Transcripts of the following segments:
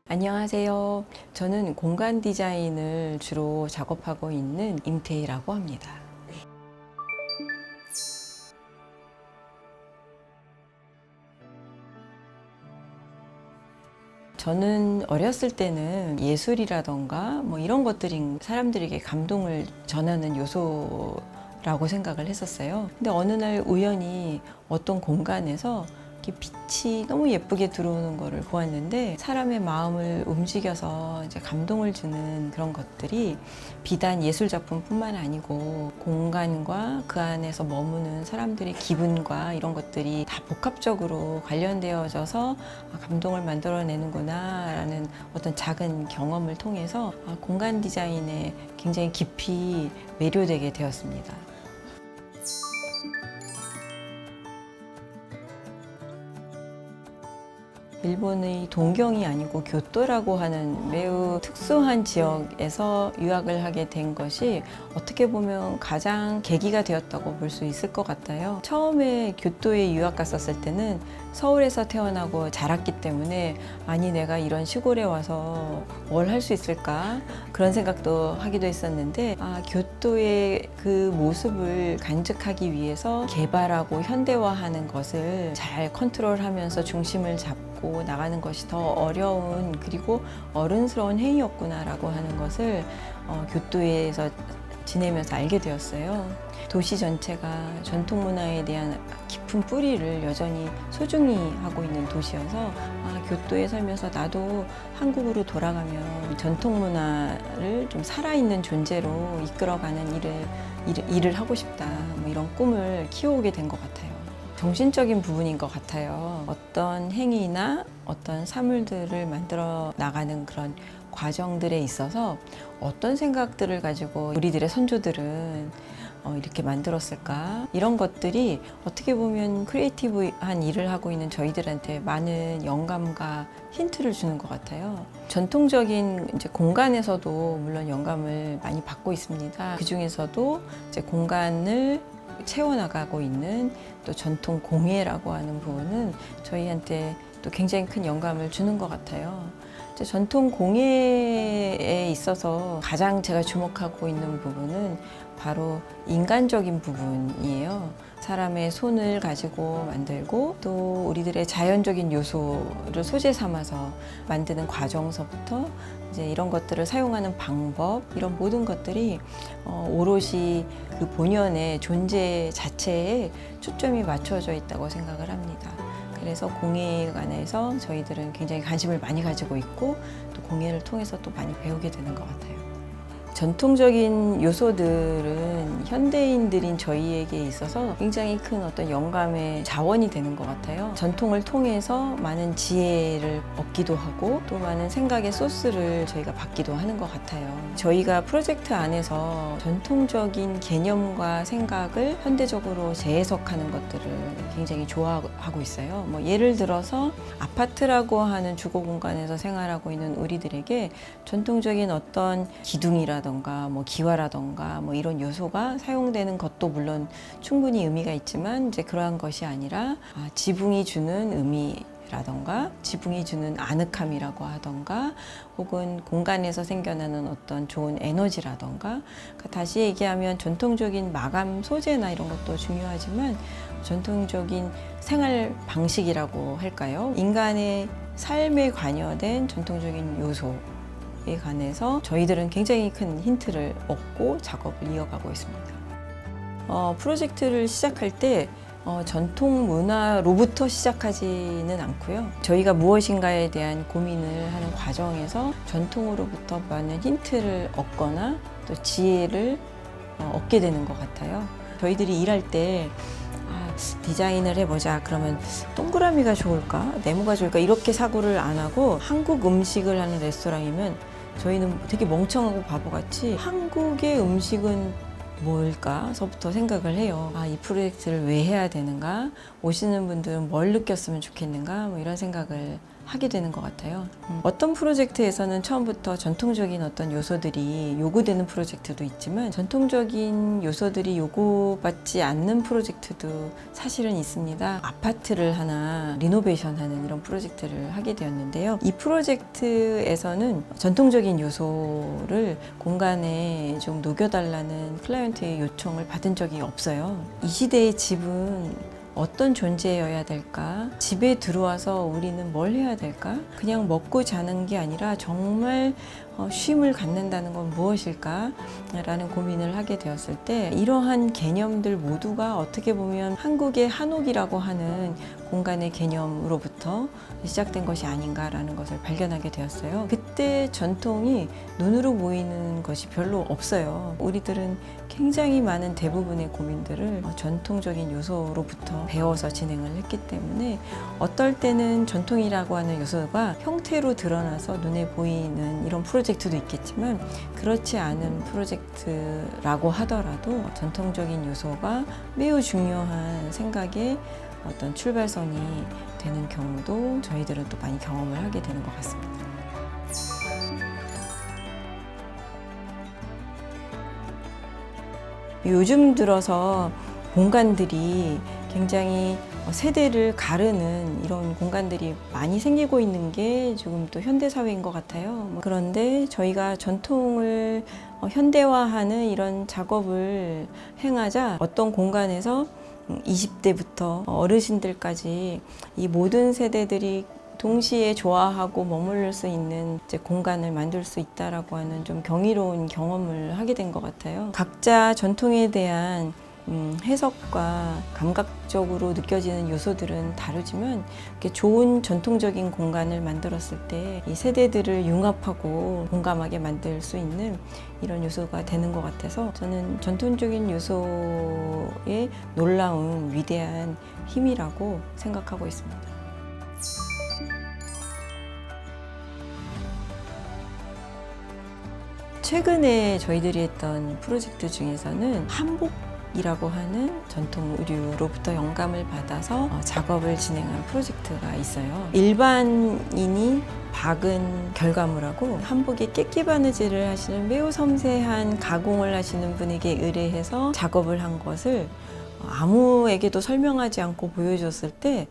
안녕하세요. 저는 공간 디자인을 주로 작업하고 있는 임태희라고 합니다. 저는 어렸을 때는 예술이라던가 뭐 이런 것들이 사람들에게 감동을 전하는 요소라고 생각을 했었어요. 근데 어느 날 우연히 어떤 공간에서 이렇게 빛이 너무 예쁘게 들어오는 거를 보았는데, 사람의 마음을 움직여서 이제 감동을 주는 그런 것들이 비단 예술 작품뿐만 아니고 공간과 그 안에서 머무는 사람들의 기분과 이런 것들이 다 복합적으로 관련되어져서 감동을 만들어내는구나 라는 어떤 작은 경험을 통해서 공간 디자인에 굉장히 깊이 매료되게 되었습니다. 일본의 동경이 아니고 교토라고 하는 매우 특수한 지역에서 유학을 하게 된 것이 어떻게 보면 가장 계기가 되었다고 볼 수 있을 것 같아요. 처음에 교토에 유학 갔었을 때는 서울에서 태어나고 자랐기 때문에 아니 내가 이런 시골에 와서 뭘 할 수 있을까 그런 생각도 하기도 했었는데, 교토의 그 모습을 간직하기 위해서 개발하고 현대화하는 것을 잘 컨트롤하면서 중심을 잡고 나가는 것이 더 어려운 그리고 어른스러운 행위였구나라고 하는 것을 교토에서 지내면서 알게 되었어요. 도시 전체가 전통 문화에 대한 깊은 뿌리를 여전히 소중히 하고 있는 도시여서 교토에 살면서 나도 한국으로 돌아가면 전통 문화를 좀 살아있는 존재로 이끌어가는 일을 하고 싶다, 뭐 이런 꿈을 키워오게 된 것 같아요. 정신적인 부분인 것 같아요. 어떤 행위나 어떤 사물들을 만들어 나가는 그런 과정들에 있어서 어떤 생각들을 가지고 우리들의 선조들은 이렇게 만들었을까? 이런 것들이 어떻게 보면 크리에이티브한 일을 하고 있는 저희들한테 많은 영감과 힌트를 주는 것 같아요. 전통적인 이제 공간에서도 물론 영감을 많이 받고 있습니다. 그 중에서도 이제 공간을 채워나가고 있는 또 전통 공예라고 하는 부분은 저희한테 또 굉장히 큰 영감을 주는 것 같아요. 전통 공예에 있어서 가장 제가 주목하고 있는 부분은 바로 인간적인 부분이에요. 사람의 손을 가지고 만들고 또 우리들의 자연적인 요소를 소재 삼아서 만드는 과정서부터 이제 이런 것들을 사용하는 방법, 이런 모든 것들이 오롯이 그 본연의 존재 자체에 초점이 맞춰져 있다고 생각을 합니다. 그래서 공예에 관해서 저희들은 굉장히 관심을 많이 가지고 있고 또 공예를 통해서 또 많이 배우게 되는 것 같아요. 전통적인 요소들은 현대인들인 저희에게 있어서 굉장히 큰 어떤 영감의 자원이 되는 것 같아요. 전통을 통해서 많은 지혜를 얻기도 하고 또 많은 생각의 소스를 저희가 받기도 하는 것 같아요. 저희가 프로젝트 안에서 전통적인 개념과 생각을 현대적으로 재해석하는 것들을 굉장히 좋아하고 있어요. 뭐 예를 들어서 아파트라고 하는 주거 공간에서 생활하고 있는 우리들에게 전통적인 어떤 기둥이라든가 뭐 기와라든가 뭐 이런 요소가 사용되는 것도 물론 충분히 의미가 있지만 이제 그러한 것이 아니라 지붕이 주는 의미라던가 지붕이 주는 아늑함이라고 하던가 혹은 공간에서 생겨나는 어떤 좋은 에너지라던가, 그러니까 다시 얘기하면 전통적인 마감 소재나 이런 것도 중요하지만 전통적인 생활 방식이라고 할까요? 인간의 삶에 관여된 전통적인 요소에 관해서 저희들은 굉장히 큰 힌트를 얻고 작업을 이어가고 있습니다. 프로젝트를 시작할 때 전통 문화로부터 시작하지는 않고요. 저희가 무엇인가에 대한 고민을 하는 과정에서 전통으로부터 많은 힌트를 얻거나 또 지혜를 얻게 되는 것 같아요. 저희들이 일할 때 디자인을 해보자 그러면 동그라미가 좋을까? 네모가 좋을까? 이렇게 사고를 안 하고 한국 음식을 하는 레스토랑이면 저희는 되게 멍청하고 바보같이 한국의 음식은 뭘까?서부터 생각을 해요. 이 프로젝트를 왜 해야 되는가? 오시는 분들은 뭘 느꼈으면 좋겠는가? 뭐 이런 생각을 하게 되는 것 같아요. 어떤 프로젝트에서는 처음부터 전통적인 어떤 요소들이 요구되는 프로젝트도 있지만 전통적인 요소들이 요구받지 않는 프로젝트도 사실은 있습니다. 아파트를 하나 리노베이션하는 이런 프로젝트를 하게 되었는데요. 이 프로젝트에서는 전통적인 요소를 공간에 좀 녹여달라는 클라이언트의 요청을 받은 적이 없어요. 이 시대의 집은 어떤 존재여야 될까? 집에 들어와서 우리는 뭘 해야 될까? 그냥 먹고 자는 게 아니라 정말 쉼을 갖는다는 건 무엇일까? 라는 고민을 하게 되었을 때 이러한 개념들 모두가 어떻게 보면 한국의 한옥이라고 하는 공간의 개념으로부터 시작된 것이 아닌가라는 것을 발견하게 되었어요. 그때 전통이 눈으로 보이는 것이 별로 없어요. 우리들은 굉장히 많은 대부분의 고민들을 전통적인 요소로부터 배워서 진행을 했기 때문에 어떨 때는 전통이라고 하는 요소가 형태로 드러나서 눈에 보이는 이런 프로젝트도 있겠지만 그렇지 않은 프로젝트라고 하더라도 전통적인 요소가 매우 중요한 생각의 어떤 출발선이 되는 경우도 저희들은 또 많이 경험을 하게 되는 것 같습니다. 요즘 들어서 공간들이 굉장히 세대를 가르는 이런 공간들이 많이 생기고 있는 게 지금 또 현대사회인 것 같아요. 그런데 저희가 전통을 현대화하는 이런 작업을 행하자 어떤 공간에서 20대부터 어르신들까지 이 모든 세대들이 동시에 좋아하고 머무를 수 있는 이제 공간을 만들 수 있다라고 하는 좀 경이로운 경험을 하게 된 것 같아요. 각자 전통에 대한 해석과 감각적으로 느껴지는 요소들은 다르지만 이렇게 좋은 전통적인 공간을 만들었을 때 이 세대들을 융합하고 공감하게 만들 수 있는 이런 요소가 되는 것 같아서 저는 전통적인 요소의 놀라운 위대한 힘이라고 생각하고 있습니다. 최근에 저희들이 했던 프로젝트 중에서는 한복이라고 하는 전통 의류로부터 영감을 받아서 작업을 진행한 프로젝트가 있어요. 일반인이 박은 결과물하고 한복에 깨끼 바느질을 하시는 매우 섬세한 가공을 하시는 분에게 의뢰해서 작업을 한 것을 아무에게도 설명하지 않고 보여줬을 때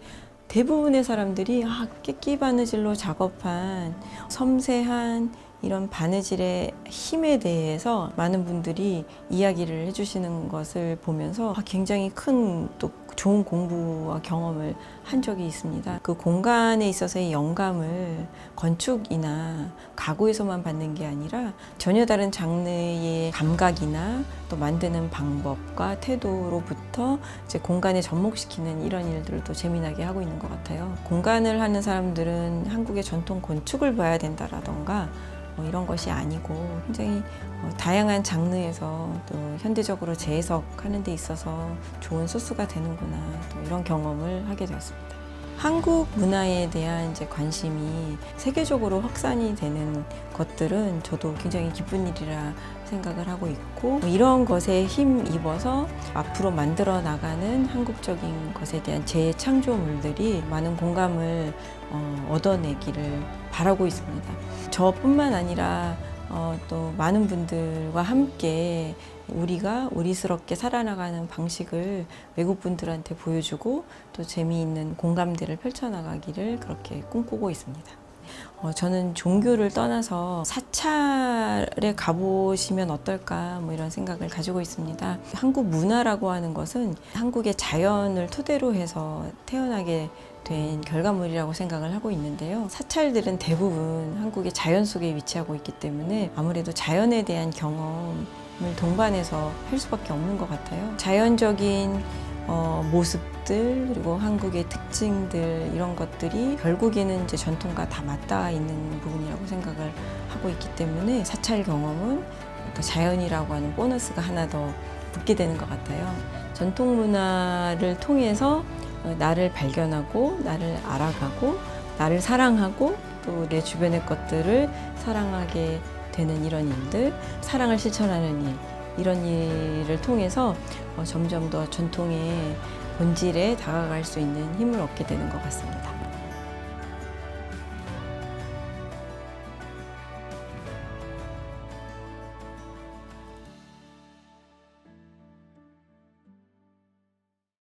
대부분의 사람들이 깨끼 바느질로 작업한 섬세한 이런 바느질의 힘에 대해서 많은 분들이 이야기를 해주시는 것을 보면서 굉장히 큰 또 좋은 공부와 경험을 한 적이 있습니다. 그 공간에 있어서의 영감을 건축이나 가구에서만 받는 게 아니라 전혀 다른 장르의 감각이나 또 만드는 방법과 태도로부터 이제 공간에 접목시키는 이런 일들을 또 재미나게 하고 있는 것 같아요. 공간을 하는 사람들은 한국의 전통 건축을 봐야 된다라던가 이런 것이 아니고 굉장히 다양한 장르에서 또 현대적으로 재해석하는 데 있어서 좋은 소스가 되는구나 또 이런 경험을 하게 되었습니다. 한국 문화에 대한 이제 관심이 세계적으로 확산이 되는 것들은 저도 굉장히 기쁜 일이라 생각을 하고 있고 이런 것에 힘입어서 앞으로 만들어 나가는 한국적인 것에 대한 재창조물들이 많은 공감을 얻어내기를 바라고 있습니다. 저뿐만 아니라 또 많은 분들과 함께 우리가 우리스럽게 살아나가는 방식을 외국 분들한테 보여주고 또 재미있는 공감대를 펼쳐나가기를 그렇게 꿈꾸고 있습니다. 저는 종교를 떠나서 사찰에 가보시면 어떨까 이런 생각을 가지고 있습니다. 한국 문화라고 하는 것은 한국의 자연을 토대로 해서 태어나게 된 결과물이라고 생각을 하고 있는데요. 사찰들은 대부분 한국의 자연 속에 위치하고 있기 때문에 아무래도 자연에 대한 경험을 동반해서 할 수밖에 없는 것 같아요. 자연적인 모습들 그리고 한국의 특징들 이런 것들이 결국에는 이제 전통과 다 맞닿아 있는 부분이라고 생각을 하고 있기 때문에 사찰 경험은 자연이라고 하는 보너스가 하나 더 붙게 되는 것 같아요. 전통 문화를 통해서 나를 발견하고 나를 알아가고 나를 사랑하고 또 내 주변의 것들을 사랑하게 되는 이런 일들, 사랑을 실천하는 일 이런 일을 통해서 점점 더 전통의 본질에 다가갈 수 있는 힘을 얻게 되는 것 같습니다.